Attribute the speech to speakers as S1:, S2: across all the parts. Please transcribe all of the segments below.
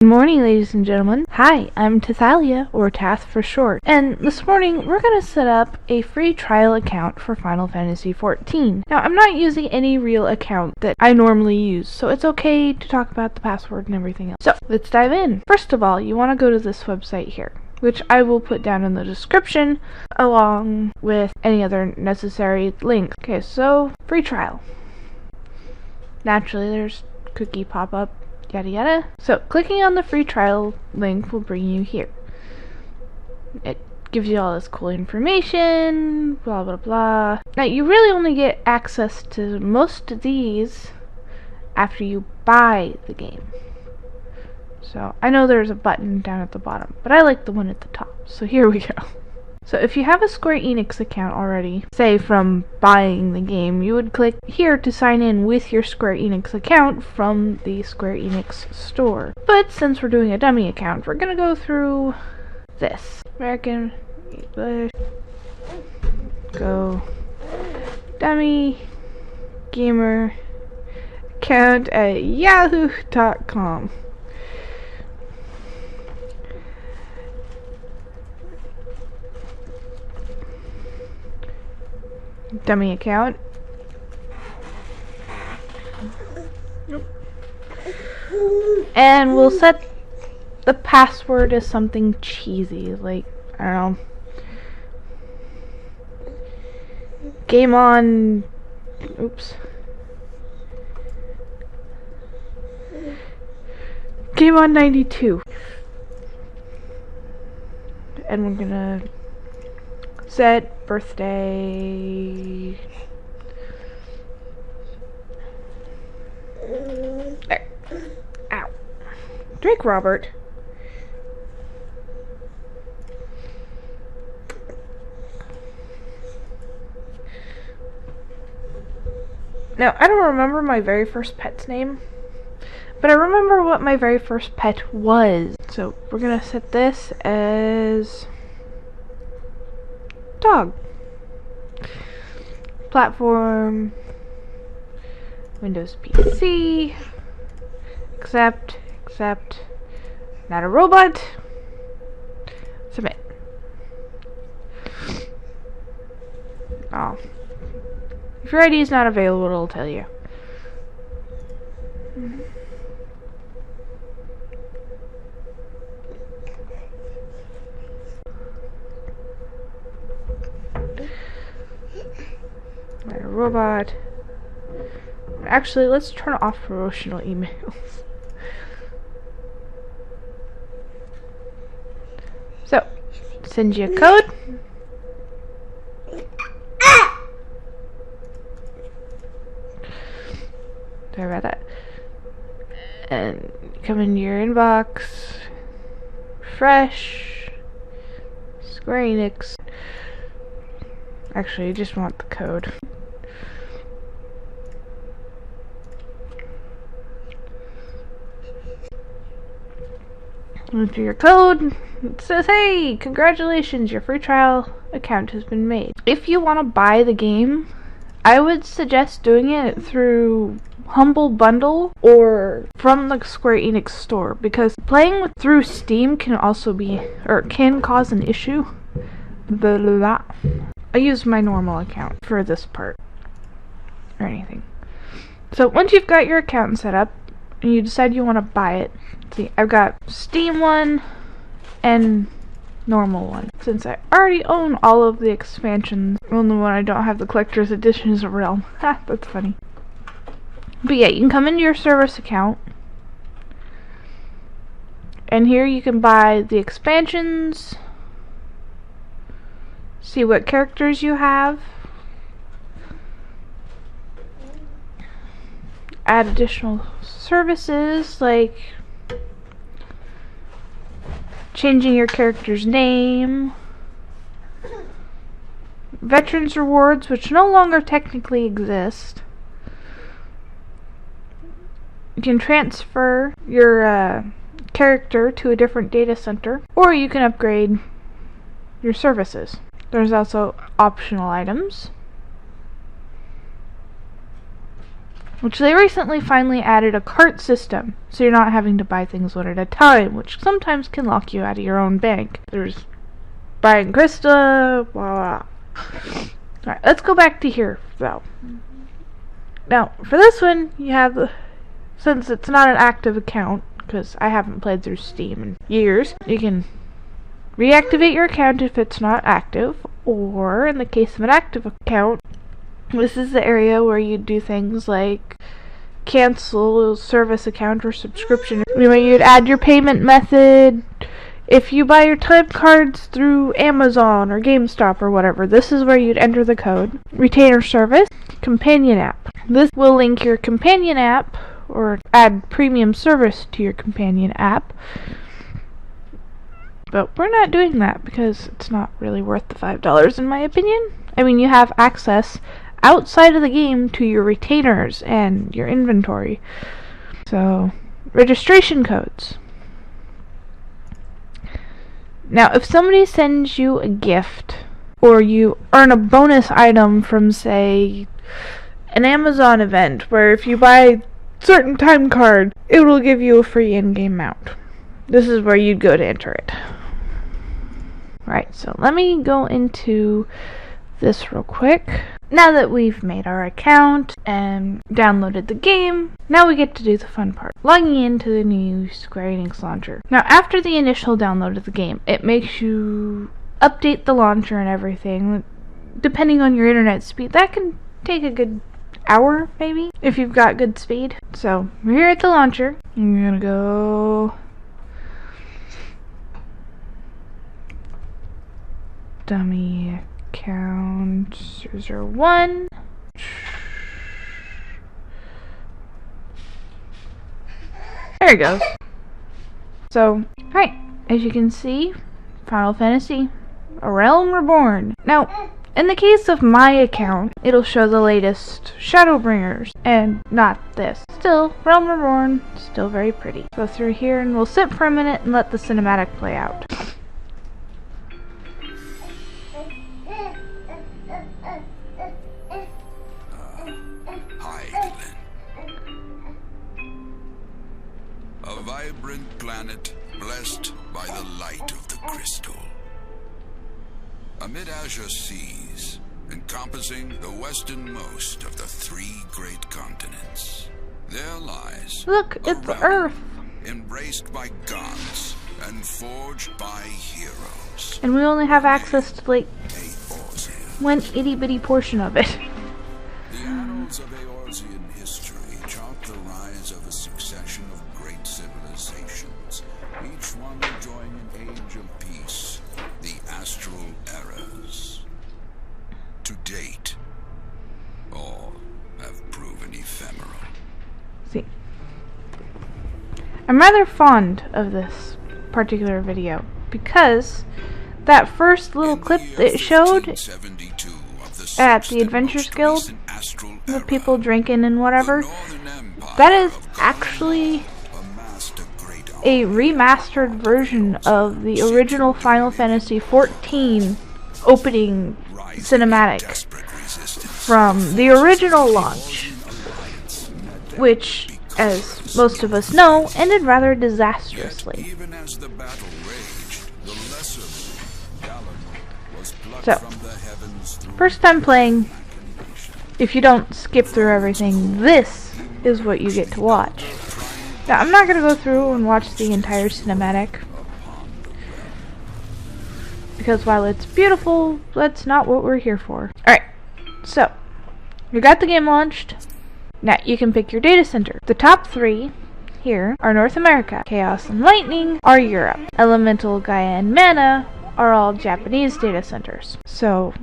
S1: Good morning, ladies and gentlemen. Hi, I'm Tathalia, or Tath for short, and this morning we're going to set up a free trial account for Final Fantasy XIV. Now, I'm not using any real account that I normally use, so it's okay to talk about the password and everything else. So, let's dive in. First of all, you want to go to this website here, which I will put down in the description, along with any other necessary links. Okay, so, free trial. Naturally, there's cookie pop-up. Yada yada. So clicking on the free trial link will bring you here. It gives you all this cool information, blah blah blah. Now you really only get access to most of these after you buy the game. So I know there's a button down at the bottom, but I like the one at the top. So here we go. So if you have a Square Enix account already, say from buying the game, you would click here to sign in with your Square Enix account from the Square Enix store. But since we're doing a dummy account, we're gonna go through this. American English, go dummy gamer account at yahoo.com. Dummy account. And we'll set the password as something cheesy, like, I don't know, game on, game on 92. And we're gonna set birthday. There. Ow. Drink, Robert. Now, I don't remember my very first pet's name, but I remember what my very first pet was. So we're gonna set this as dog. Platform, Windows PC, accept, not a robot, submit. Oh. If your ID is not available, it'll tell you. Not a robot. Actually, let's turn off promotional emails. So, send you a code. Sorry about that. And come into your inbox. Fresh. Square Enix. Actually, you just want the code. Enter your code. It says, hey, congratulations, your free trial account has been made. If you want to buy the game, I would suggest doing it through Humble Bundle or from the Square Enix store, because playing through Steam can also be, or can cause an issue. Blah, blah, blah. I use my normal account for this part, or anything. So once you've got your account set up, and you decide you want to buy it, see, I've got Steam one and normal one. Since I already own all of the expansions, the only one I don't have the collector's edition is a Realm. Ha, that's funny. But yeah, you can come into your service account, and here you can buy the expansions, see what characters you have, add additional services like changing your character's name, veterans rewards, which no longer technically exist. You can transfer your character to a different data center, or you can upgrade your services. There's also optional items. which they recently finally added a cart system, so you're not having to buy things one at a time, which sometimes can lock you out of your own bank. There's buying Krista, blah, blah. Alright, let's go back to here, though. Now, for this one, you have, since it's not an active account, because I haven't played through Steam in years, you can reactivate your account if it's not active, or in the case of an active account, this is the area where you do things like cancel service account or subscription. Where you'd add your payment method. If you buy your time cards through Amazon or GameStop or whatever, this is where you'd enter the code. Retainer service, companion app. This will link your companion app or add premium service to your companion app. But we're not doing that because it's not really worth the $5 in my opinion. I mean, you have access outside of the game to your retainers and your inventory. So, registration codes. Now, if somebody sends you a gift, or you earn a bonus item from, say, an Amazon event, where if you buy a certain time card, it will give you a free in-game mount. This is where you'd go to enter it. Right, so let me go into this real quick. Now that we've made our account and downloaded the game, now we get to do the fun part, logging into the new Square Enix launcher. Now, after the initial download of the game, it makes you update the launcher and everything. Depending on your internet speed, that can take a good hour, maybe, if you've got good speed. So, we're here at the launcher, and we're gonna go dummy account 001. There it goes. So, alright, as you can see, Final Fantasy, A Realm Reborn. Now, in the case of my account, it'll show the latest Shadowbringers, and not this. Still, Realm Reborn, still very pretty. Go through here and we'll sit for a minute and let the cinematic play out.
S2: A vibrant planet blessed by the light of the crystal. Amid azure seas, encompassing the westernmost of the 3 great continents, there lies
S1: Look, it's Earth.
S2: Embraced by gods and forged by heroes.
S1: And we only have access to like one itty bitty portion of it.
S2: The annals of Eorzean history chart the rise of a succession of great civilizations, each one enjoying an age of peace, the astral eras. To date, all have proven ephemeral.
S1: See, I'm rather fond of this particular video because that first little clip that it showed at the Adventures Guild with people drinking and whatever, that is actually a remastered version of the original Final Fantasy XIV opening cinematic from the original launch, which, as most of us know, ended rather disastrously. So, first time playing, if you don't skip through everything, this is what you get to watch. Now, I'm not going to go through and watch the entire cinematic, because while it's beautiful, that's not what we're here for. Alright, so, you got the game launched. Now, you can pick your data center. The top 3 here are North America. Chaos and Lightning are Europe. Elemental, Gaia, and Mana are all Japanese data centers. So,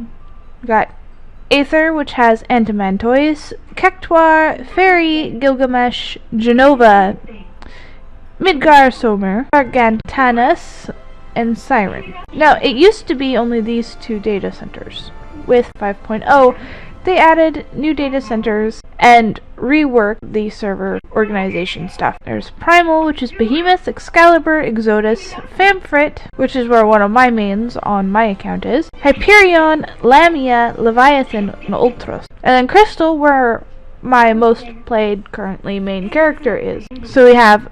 S1: we got Aether, which has Antimantois, Kektuar, Fairy, Gilgamesh, Genova, Midgar Somer, Gargantanus, and Siren. Now, it used to be only these 2 data centers. With 5.0, they added new data centers and reworked the server organization stuff. There's Primal, which is Behemoth, Excalibur, Exodus, Famfrit, which is where one of my mains on my account is, Hyperion, Lamia, Leviathan, and Ultros. And then Crystal, where my most played currently main character is. So we have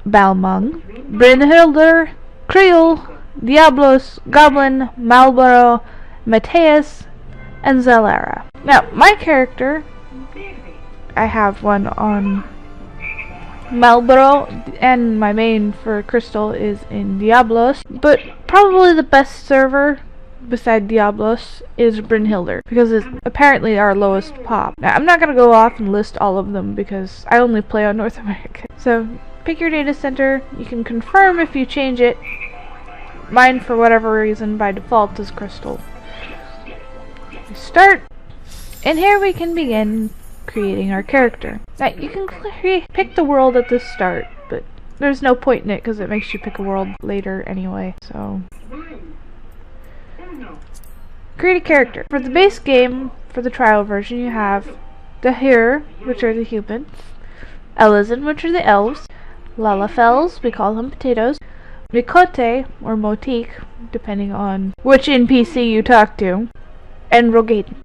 S1: Balmung, Brynhildr, Creel, Diablos, Goblin, Malboro, Mateus, and Zelera. Now, my character, I have one on Malboro, and my main for Crystal is in Diablos, but probably the best server beside Diablos is Brynhildr, because it's apparently our lowest pop. Now, I'm not going to go off and list all of them because I only play on North America. So, pick your data center. You can confirm if you change it. Mine, for whatever reason, by default is Crystal. Start, and here we can begin creating our character. Now, you can pick the world at the start, but there's no point in it because it makes you pick a world later anyway, so... Create a character. For the base game, for the trial version, you have the Hyr, which are the humans, Elizin, which are the elves, Lalafels, we call them potatoes, Mikote, or Motique, depending on which NPC you talk to, and Rogaden.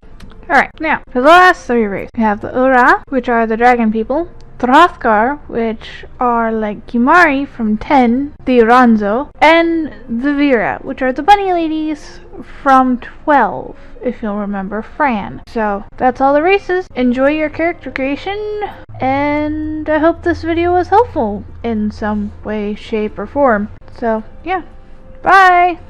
S1: Alright, now, for the last three races, we have the Ura, which are the dragon people, the Hrothgar, which are like Kimari from 10, the Uranzo, and the Vera, which are the bunny ladies from 12, if you'll remember Fran. So, that's all the races. Enjoy your character creation, and I hope this video was helpful in some way, shape, or form. So, yeah. Bye!